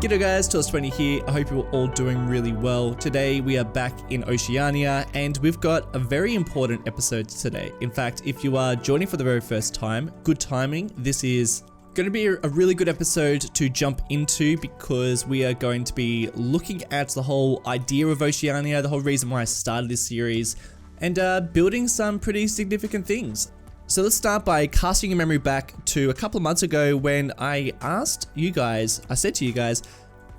G'day guys, Forestry here. I hope you're all doing really well. Today we are back in Oceania and we've got a very important episode today. In fact, if you are joining for the very first time, good timing. This is going to be a really good episode to jump into because we are going to be looking at the whole idea of Oceania, the whole reason why I started this series, and building some pretty significant things. So let's start by casting your memory back to a couple of months ago when I said to you guys,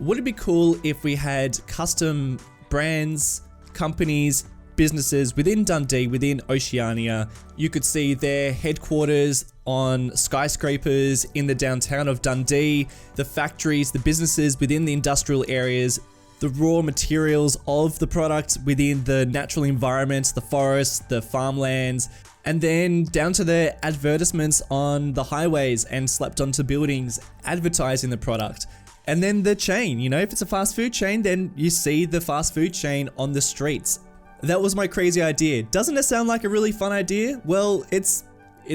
would it be cool if we had custom brands, companies, businesses within Dundee, within Oceania? You could see their headquarters on skyscrapers in the downtown of Dundee, the factories, the businesses within the industrial areas, the raw materials of the product within the natural environment, the forests, the farmlands, and then down to the advertisements on the highways and slapped onto buildings advertising the product. And then the chain, if it's a fast food chain, then you see the fast food chain on the streets. That was my crazy idea. Doesn't it sound like a really fun idea? Well, it's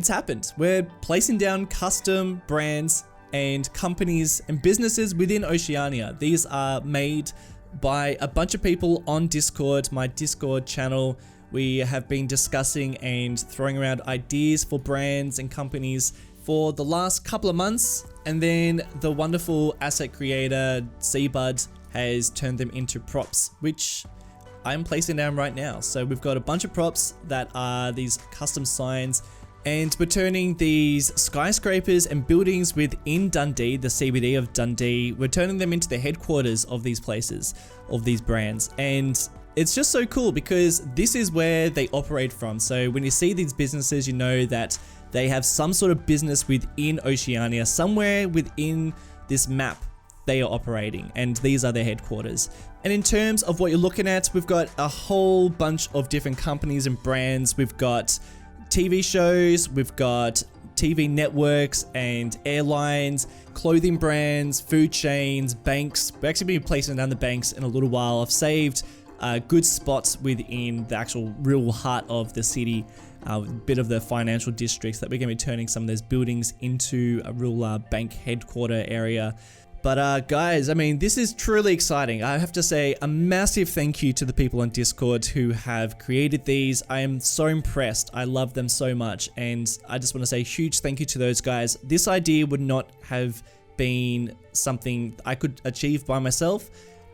happened. We're placing down custom brands and companies and businesses within Oceania. These are made by a bunch of people on Discord, my Discord channel. We have been discussing and throwing around ideas for brands and companies for the last couple of months, and then the wonderful asset creator Seabud has turned them into props, which I'm placing down right now. So we've got a bunch of props that are these custom signs, and we're turning these skyscrapers and buildings within Dundee, the CBD of Dundee, we're turning them into the headquarters of these places, of these brands. And it's just so cool because this is where they operate from. So when you see these businesses, you know that they have some sort of business within Oceania, somewhere within this map they are operating, and these are their headquarters. And in terms of what you're looking at, we've got a whole bunch of different companies and brands. We've got TV shows, we've got TV networks and airlines, clothing brands, food chains, banks. We're actually be placing down the banks in a little while. I've saved good spots within the actual real heart of the city, a bit of the financial districts that we're going to be turning some of those buildings into a real bank headquarter area. But guys, this is truly exciting. I have to say a massive thank you to the people on Discord who have created these. I am so impressed. I love them so much. And I just want to say a huge thank you to those guys. This idea would not have been something I could achieve by myself.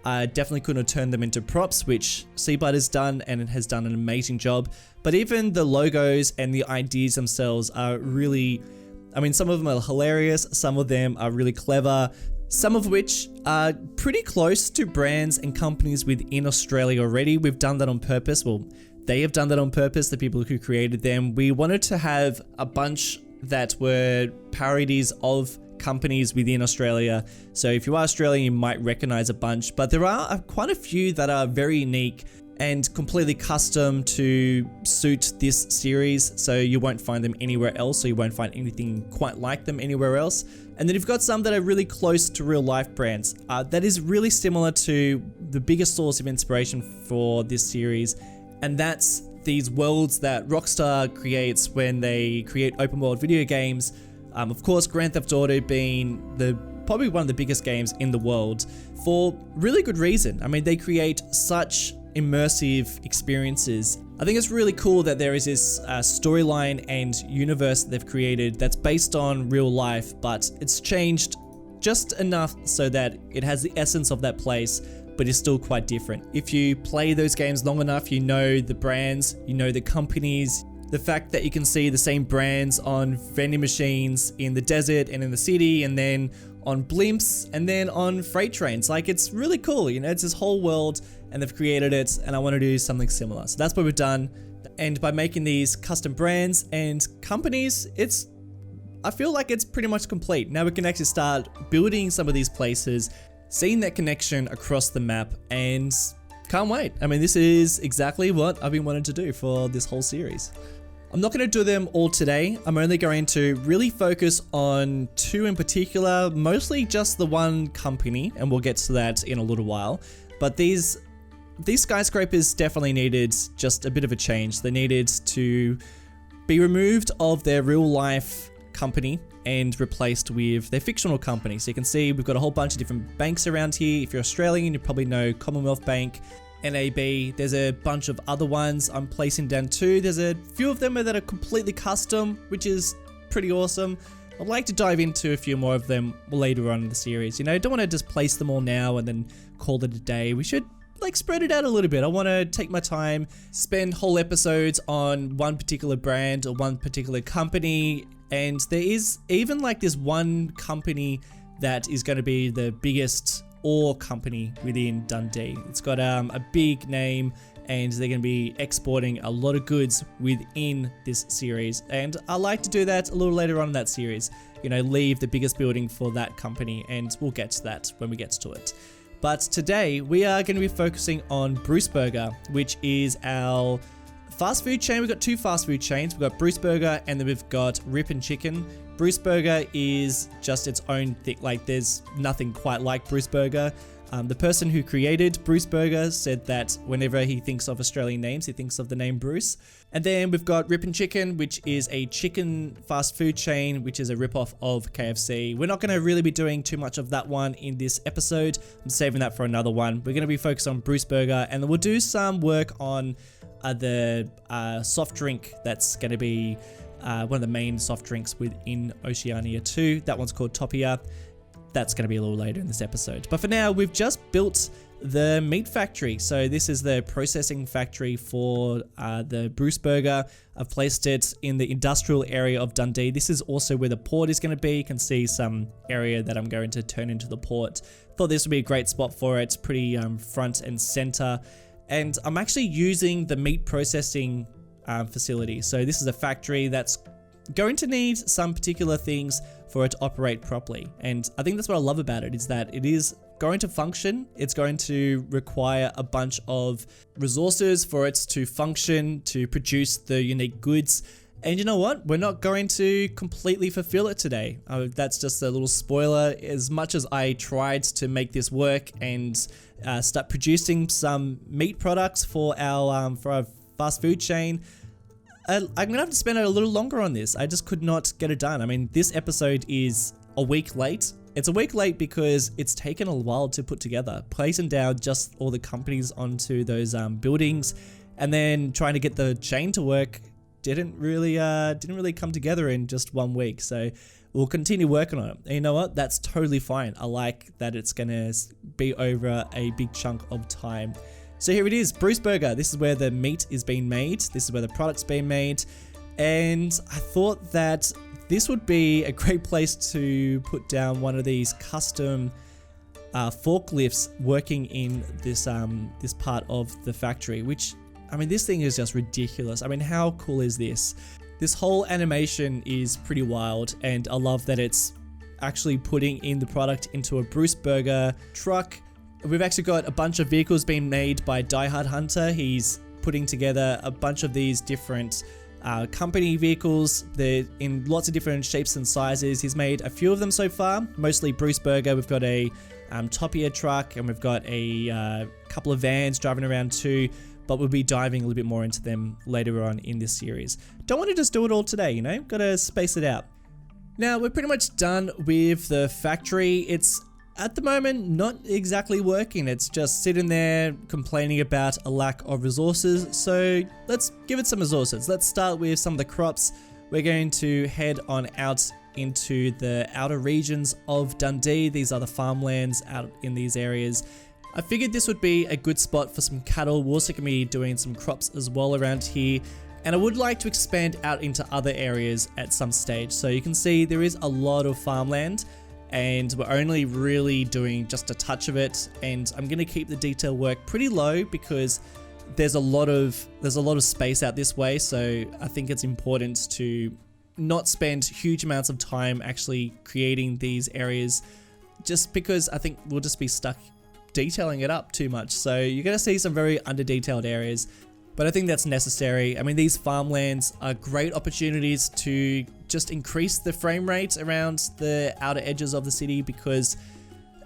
I definitely couldn't have turned them into props, which Seabud has done, and it has done an amazing job. But even the logos and the ideas themselves are really, some of them are hilarious, some of them are really clever, some of which are pretty close to brands and companies within Australia already. We've done that on purpose. Well, they have done that on purpose, the people who created them. We wanted to have a bunch that were parodies of companies within Australia. So if you are Australian, you might recognize a bunch, but there are quite a few that are very unique and completely custom to suit this series. So you won't find them anywhere else, or you won't find anything quite like them anywhere else. And then you've got some that are really close to real life brands. That is really similar to the biggest source of inspiration for this series. And that's these worlds that Rockstar creates when they create open world video games. Of course, Grand Theft Auto being probably one of the biggest games in the world for really good reason. They create such immersive experiences. I think it's really cool that there is this storyline and universe that they've created that's based on real life, but it's changed just enough so that it has the essence of that place, but it's still quite different. If you play those games long enough, you know the brands, you know the companies. The fact that you can see the same brands on vending machines in the desert and in the city, and then on blimps, and then on freight trains. It's really cool, it's this whole world, and they've created it, and I want to do something similar. So that's what we've done. And by making these custom brands and companies, I feel like it's pretty much complete. Now we can actually start building some of these places, seeing that connection across the map, and can't wait. This is exactly what I've been wanting to do for this whole series. I'm not going to do them all today. I'm only going to really focus on two in particular, mostly just the one company, and we'll get to that in a little while. But these skyscrapers definitely needed just a bit of a change. They needed to be removed of their real life company and replaced with their fictional company. So you can see we've got a whole bunch of different banks around here. If you're Australian, you probably know Commonwealth Bank, NAB. There's a bunch of other ones I'm placing down too. There's a few of them that are completely custom, which is pretty awesome. I'd like to dive into a few more of them later on in the series. You know, don't want to just place them all now and then call it a day. We should like spread it out a little bit. I want to take my time, spend whole episodes on one particular brand or one particular company. And there is even like this one company that is going to be the biggest ore company within Dundee. It's got a big name and they're going to be exporting a lot of goods within this series. And I like to do that a little later on in that series. You know, leave the biggest building for that company, and we'll get to that when we get to it. But today we are going to be focusing on Bruce Burger, which is our fast food chain. We've got two fast food chains. We've got Bruce Burger and then we've got Rip and Chicken. Bruce Burger is just its own thing. Like there's nothing quite like Bruce Burger. The person who created Bruce Burger said that whenever he thinks of Australian names, he thinks of the name Bruce. And then we've got Rip and Chicken, which is a chicken fast food chain, which is a ripoff of KFC. We're not going to really be doing too much of that one in this episode. I'm saving that for another one. We're going to be focused on Bruce Burger, and then we'll do some work on the soft drink that's going to be one of the main soft drinks within Oceania too. That one's called Topia. That's going to be a little later in this episode. But for now, we've just built the meat factory. So this is the processing factory for the Bruce Burger. I've placed it in the industrial area of Dundee. This is also where the port is going to be. You can see some area that I'm going to turn into the port. Thought this would be a great spot for it. It's pretty front and center. And I'm actually using the meat processing facility. So this is a factory that's going to need some particular things for it to operate properly. And I think that's what I love about it, is that it is going to function. It's going to require a bunch of resources for it to function, to produce the unique goods. And you know what? We're not going to completely fulfill it today. That's just a little spoiler. As much as I tried to make this work and start producing some meat products for our fast food chain, I'm gonna have to spend a little longer on this. I just could not get it done. I mean, this episode is a week late. It's a week late because it's taken a while to put together, placing down just all the companies onto those buildings, and then trying to get the chain to work didn't really come together in just 1 week. So we'll continue working on it. And you know what? That's totally fine. I like that it's gonna be over a big chunk of time. So here it is, Bruce Burger. This is where the meat is being made. This is where the product's being made. And I thought that this would be a great place to put down one of these custom forklifts working in this this part of the factory, which, I mean, this thing is just ridiculous. I mean, how cool is this? This whole animation is pretty wild, and I love that it's actually putting in the product into a Bruce Burger truck. We've actually got a bunch of vehicles being made by Die Hard Hunter. He's putting together a bunch of these different company vehicles. They're in lots of different shapes and sizes. He's made a few of them so far, mostly Bruce Burger. We've got a Topia truck, and we've got a couple of vans driving around too, but we'll be diving a little bit more into them later on in this series. Don't want to just do it all today, you know? Got to space it out. Now, we're pretty much done with the factory. It's at the moment not exactly working. It's just sitting there complaining about a lack of resources. So let's give it some resources. Let's start with some of the crops. We're going to head on out into the outer regions of Dundee. These are the farmlands out in these areas. I figured this would be a good spot for some cattle. We're also going to be doing some crops as well around here. And I would like to expand out into other areas at some stage. So you can see there is a lot of farmland, and we're only really doing just a touch of it. And I'm going to keep the detail work pretty low because there's a lot of space out this way. So I think it's important to not spend huge amounts of time actually creating these areas, just because I think we'll just be stuck detailing it up too much. So you're going to see some very under detailed areas, but I think that's necessary. I mean, these farmlands are great opportunities to just increase the frame rate around the outer edges of the city, because,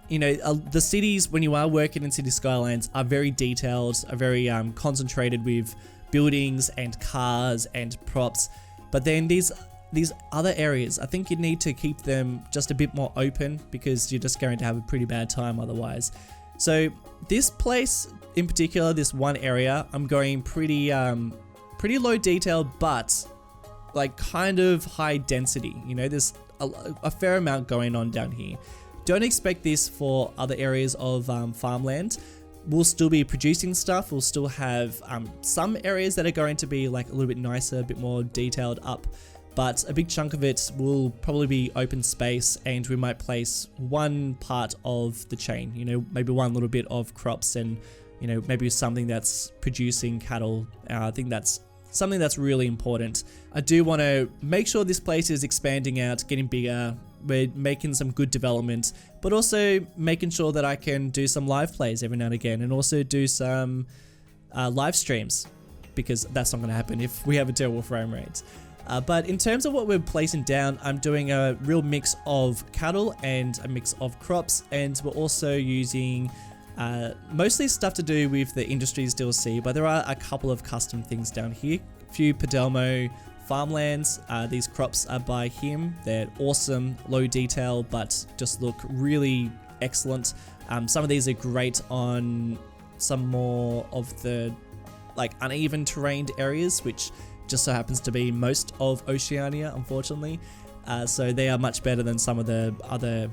you know, the cities, when you are working in City Skylines, are very detailed, are very concentrated with buildings and cars and props. But then these these other areas, I think you need to keep them just a bit more open because you're just going to have a pretty bad time otherwise. So this place in particular, this one area, I'm going pretty low detail, but like kind of high density. You know, there's a fair amount going on down here. Don't expect this for other areas of farmland. We'll still be producing stuff. We'll still have some areas that are going to be like a little bit nicer, a bit more detailed up, but a big chunk of it will probably be open space, and we might place one part of the chain, you know, maybe one little bit of crops and, you know, maybe something that's producing cattle. I think that's something that's really important. I do want to make sure this place is expanding out, getting bigger. We're making some good development, but also making sure that I can do some live plays every now and again, and also do some live streams, because that's not going to happen if we have a terrible frame rate. But in terms of what we're placing down, I'm doing a real mix of cattle and a mix of crops, and we're also using mostly stuff to do with the Industries DLC, but there are a couple of custom things down here. A few Padelmo farmlands. These crops are by him. They're awesome, low detail, but just look really excellent. Some of these are great on some more of the like uneven terrained areas, which just so happens to be most of Oceania, unfortunately. So they are much better than some of the other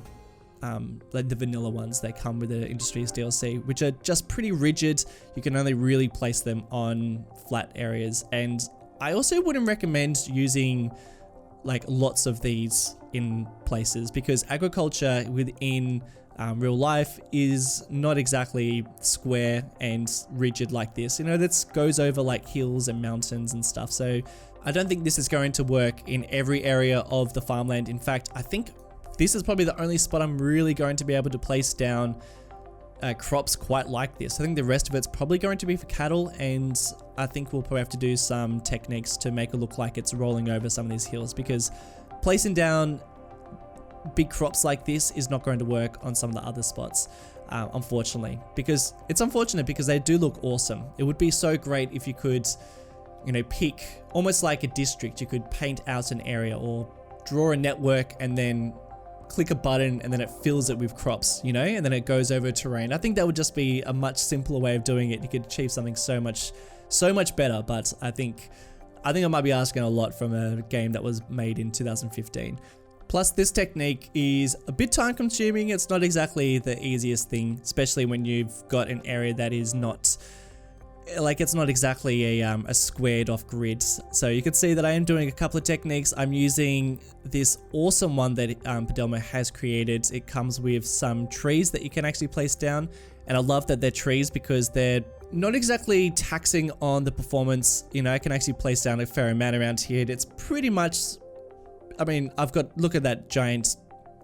like the vanilla ones that come with the Industries DLC, which are just pretty rigid. You can only really place them on flat areas, and I also wouldn't recommend using like lots of these in places, because agriculture within real life is not exactly square and rigid like this. You know, that goes over like hills and mountains and stuff. So I don't think this is going to work in every area of the farmland. In fact, I think this is probably the only spot I'm really going to be able to place down crops quite like this. I think the rest of it's probably going to be for cattle, and I think we'll probably have to do some techniques to make it look like it's rolling over some of these hills, because placing down big crops like this is not going to work on some of the other spots, unfortunately. Because it's unfortunate, because they do look awesome. It would be so great if you could, you know, pick almost like a district. You could paint out an area or draw a network and then click a button and then it fills it with crops, you know, and then it goes over terrain. I think that would just be a much simpler way of doing it. You could achieve something so much better, but I think I might be asking a lot from a game that was made in 2015. Plus, this technique is a bit time consuming. It's not exactly the easiest thing, especially when you've got an area that is not like, it's not exactly a squared off grid. So you can see that I am doing a couple of techniques. I'm using this awesome one that Padelmo has created. It comes with some trees that you can actually place down, and I love that they're trees because they're not exactly taxing on the performance. You know, I can actually place down a fair amount around here. It's pretty much, I mean, look at that giant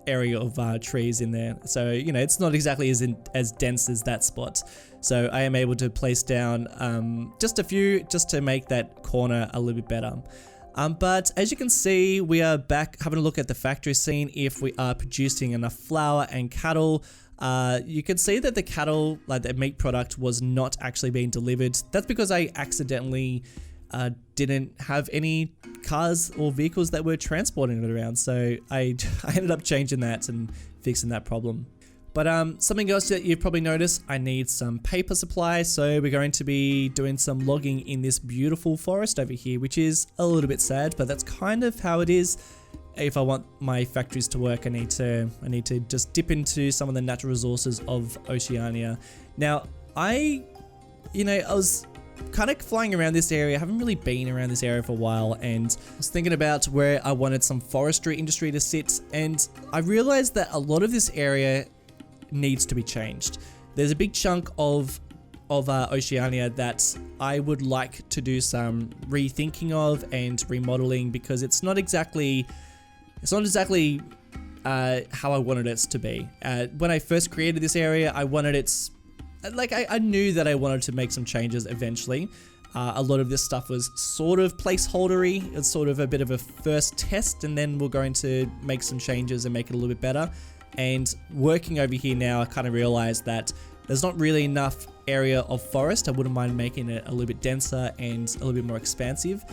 area of trees in there. So, you know, it's not exactly as dense as that spot. So I am able to place down just a few, just to make that corner a little bit better. But as you can see, we are back having a look at the factory scene. If we are producing enough flour and cattle, you can see that the cattle, like the meat product, was not actually being delivered. That's because I accidentally didn't have any cars or vehicles that were transporting it around. So I ended up changing that and fixing that problem. But something else that you've probably noticed, I need some paper supply. So we're going to be doing some logging in this beautiful forest over here, which is a little bit sad, but that's kind of how it is. If I want my factories to work, I need to just dip into some of the natural resources of Oceania. Now, I was kind of flying around this area. I haven't really been around this area for a while, and I was thinking about where I wanted some forestry industry to sit, and I realized that a lot of this area needs to be changed. There's a big chunk of Oceania that I would like to do some rethinking of and remodeling, because it's not exactly how I wanted it to be. When I first created this area, I wanted it, like, I knew that I wanted to make some changes eventually. A lot of this stuff was sort of placeholdery. It's sort of a bit of a first test, and then we're going to make some changes and make it a little bit better. And working over here now, I kind of realized that there's not really enough area of forest. I wouldn't mind making it a little bit denser and a little bit more expansive.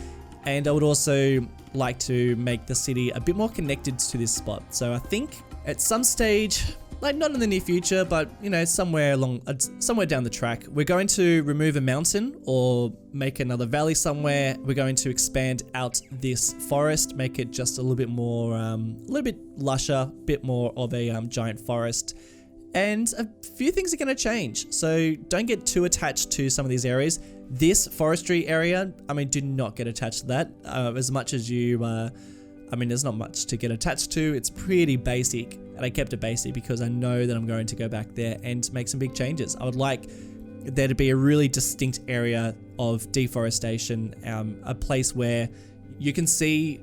And I would also like to make the city a bit more connected to this spot. So I think at some stage, like not in the near future, but you know, somewhere down the track, we're going to remove a mountain or make another valley somewhere. We're going to expand out this forest, make it just a little bit more, a little bit lusher, a bit more of a giant forest. And a few things are going to change. So don't get too attached to some of these areas. This forestry area, I mean, do not get attached to that. As much as you, I mean, there's not much to get attached to. It's pretty basic. And I kept it basic because I know that I'm going to go back there and make some big changes. I would like there to be a really distinct area of deforestation, a place where you can see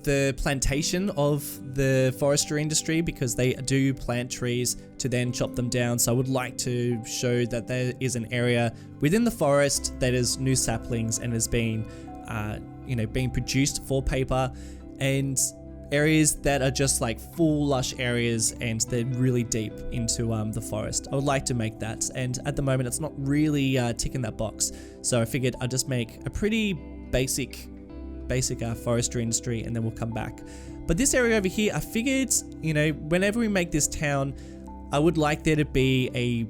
the plantation of the forestry industry, because they do plant trees to then chop them down. So I would like to show that there is an area within the forest that is new saplings and has been, being produced for paper, and areas that are just like full lush areas and they're really deep into the forest. I would like to make that, and at the moment it's not really ticking that box. So I figured I'd just make a pretty basic forestry industry, and then we'll come back. But this area over here, I figured, you know, whenever we make this town, I would like there to be a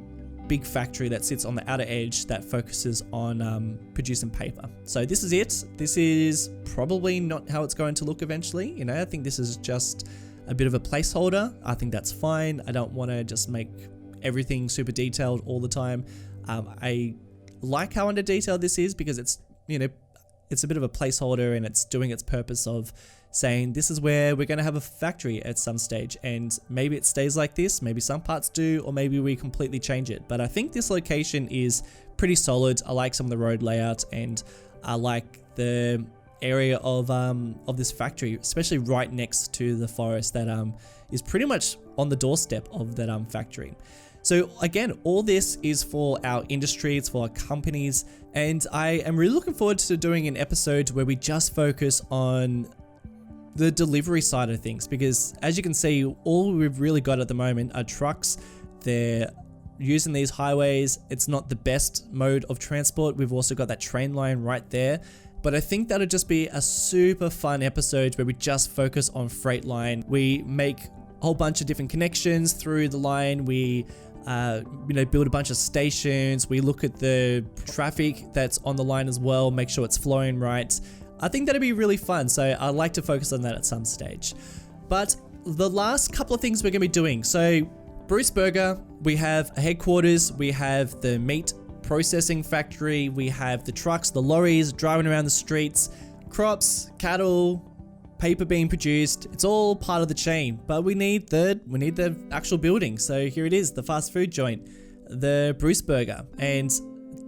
big factory that sits on the outer edge that focuses on producing paper. So this is it. This is probably not how it's going to look eventually. You know, I think this is just a bit of a placeholder. I think that's fine. I don't want to just make everything super detailed all the time. I like how under detailed this is, because it's, you know, it's a bit of a placeholder, and it's doing its purpose of saying this is where we're going to have a factory at some stage, and maybe it stays like this, maybe some parts do, or maybe we completely change it. But I think this location is pretty solid. I like some of the road layout, and I like the area of this factory, especially right next to the forest that is pretty much on the doorstep of that factory. So again, all this is for our industry, it's for our companies, and I am really looking forward to doing an episode where we just focus on the delivery side of things, because as you can see, all we've really got at the moment are trucks. They're using these highways. It's not the best mode of transport. We've also got that train line right there. But I think that'll just be a super fun episode where we just focus on freight line. We make a whole bunch of different connections through the line. We build a bunch of stations. We look at the traffic that's on the line as well, make sure it's flowing right. I think that'd be really fun. So I'd like to focus on that at some stage. But the last couple of things we're gonna be doing. So Bruce Burger, we have a headquarters, we have the meat processing factory, we have the trucks, the lorries driving around the streets, crops, cattle, paper being produced. It's all part of the chain, but we need the actual building. So here it is, the fast food joint, the Bruce Burger, and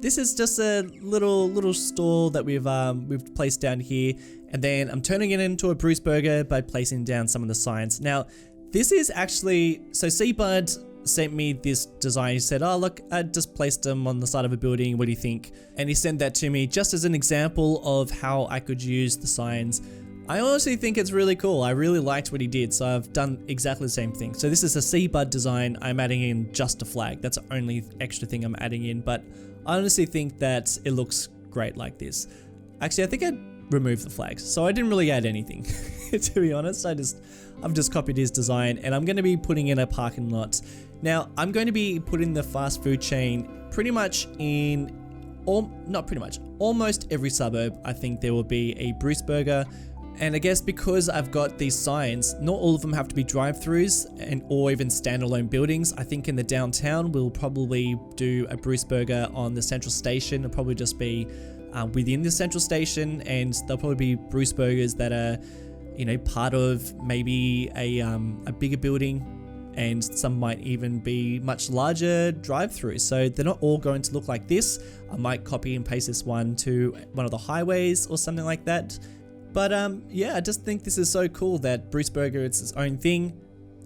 this is just a little stall that we've placed down here, and then I'm turning it into a Bruce Burger by placing down some of the signs. Now, this is actually, so Seabud sent me this design. He said, oh look, I just placed them on the side of a building, what do you think? And he sent that to me just as an example of how I could use the signs. I honestly think it's really cool. I really liked what he did, so I've done exactly the same thing. So this is a Seabud design. I'm adding in just a flag. That's the only extra thing I'm adding in, but I honestly think that it looks great like this. Actually, I think I removed the flags, so I didn't really add anything, to be honest. I've just copied his design, and I'm going to be putting in a parking lot. Now, I'm going to be putting the fast food chain pretty much in, not pretty much, almost every suburb. I think there will be a Bruce Burger. And I guess because I've got these signs, not all of them have to be drive-throughs or even standalone buildings. I think in the downtown, we'll probably do a Bruce Burger on the central station. It'll probably just be within the central station, and there'll probably be Bruce Burgers that are, you know, part of maybe a bigger building, and some might even be much larger drive-throughs. So they're not all going to look like this. I might copy and paste this one to one of the highways or something like that. But yeah, I just think this is so cool that Bruce Burger is its own thing.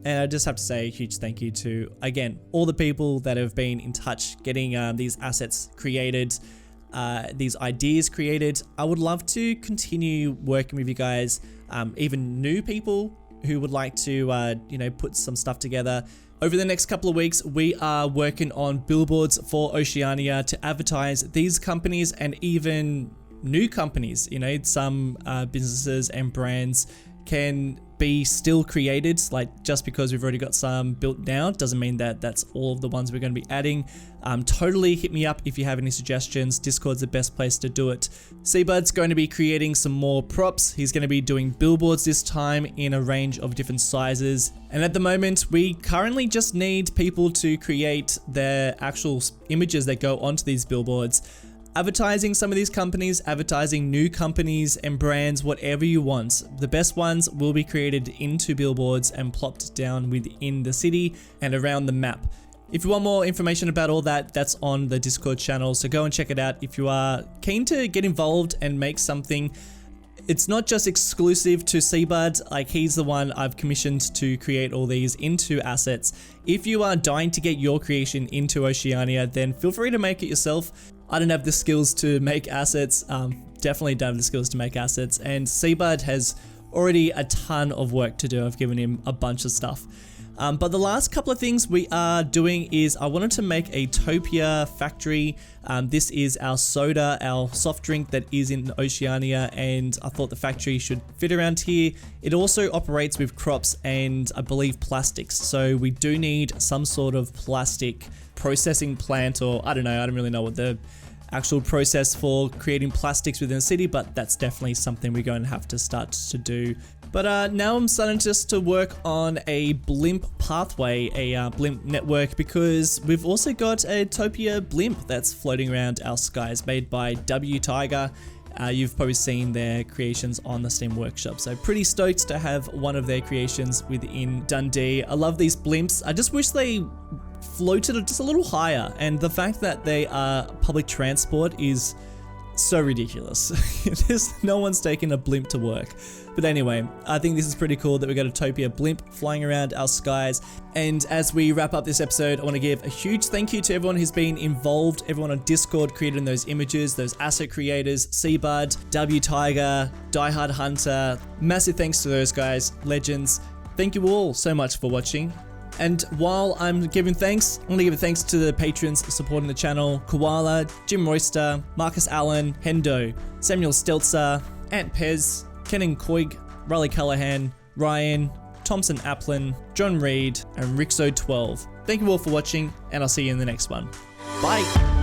And I just have to say a huge thank you to, again, all the people that have been in touch getting these assets created, these ideas created. I would love to continue working with you guys, even new people who would like to, put some stuff together. Over the next couple of weeks, we are working on billboards for Oceania to advertise these companies and even new companies. You know, some businesses and brands can be still created. Like, just because we've already got some built now doesn't mean that that's all of the ones we're going to be adding. Totally hit me up if you have any suggestions. Discord's the best place to do it. Seabud's going to be creating some more props. He's going to be doing billboards this time in a range of different sizes. And at the moment, we currently just need people to create their actual images that go onto these billboards. Advertising some of these companies, advertising new companies and brands, whatever you want. The best ones will be created into billboards and plopped down within the city and around the map. If you want more information about all that, that's on the Discord channel, so go and check it out if you are keen to get involved and make something. It's not just exclusive to Seabud, like he's the one I've commissioned to create all these into assets. If you are dying to get your creation into Oceania, then feel free to make it yourself. I don't have the skills to make assets, definitely don't have the skills to make assets, and Seabud has already a ton of work to do. I've given him a bunch of stuff. But the last couple of things we are doing is I wanted to make a Topia factory. This is our soda, our soft drink that is in Oceania, and I thought the factory should fit around here. It also operates with crops and I believe plastics, so we do need some sort of plastic processing plant, or I don't know, I don't really know what the actual process for creating plastics within the city, but that's definitely something we're going to have to start to do. But now I'm starting just to work on a blimp pathway, a blimp network, because we've also got a Topia blimp that's floating around our skies, made by W Tiger. You've probably seen their creations on the Steam Workshop, so pretty stoked to have one of their creations within Dundee. I love these blimps. I just wish they floated just a little higher, and the fact that they are public transport is so ridiculous. No one's taking a blimp to work. But anyway, I think this is pretty cool that we got a Topia blimp flying around our skies. And as we wrap up this episode, I want to give a huge thank you to everyone who's been involved, everyone on Discord creating those images, those asset creators, Seabud, W Tiger, Diehard Hunter. Massive thanks to those guys, legends. Thank you all so much for watching. And while I'm giving thanks, I'm going to give thanks to the patrons supporting the channel: Koala, Jim Royster, Marcus Allen, Hendo, Samuel Stelzer, Ant Pez, Kenan Koig, Riley Callahan, Ryan, Thompson Applin, John Reed, and Rixo12. Thank you all for watching, and I'll see you in the next one. Bye!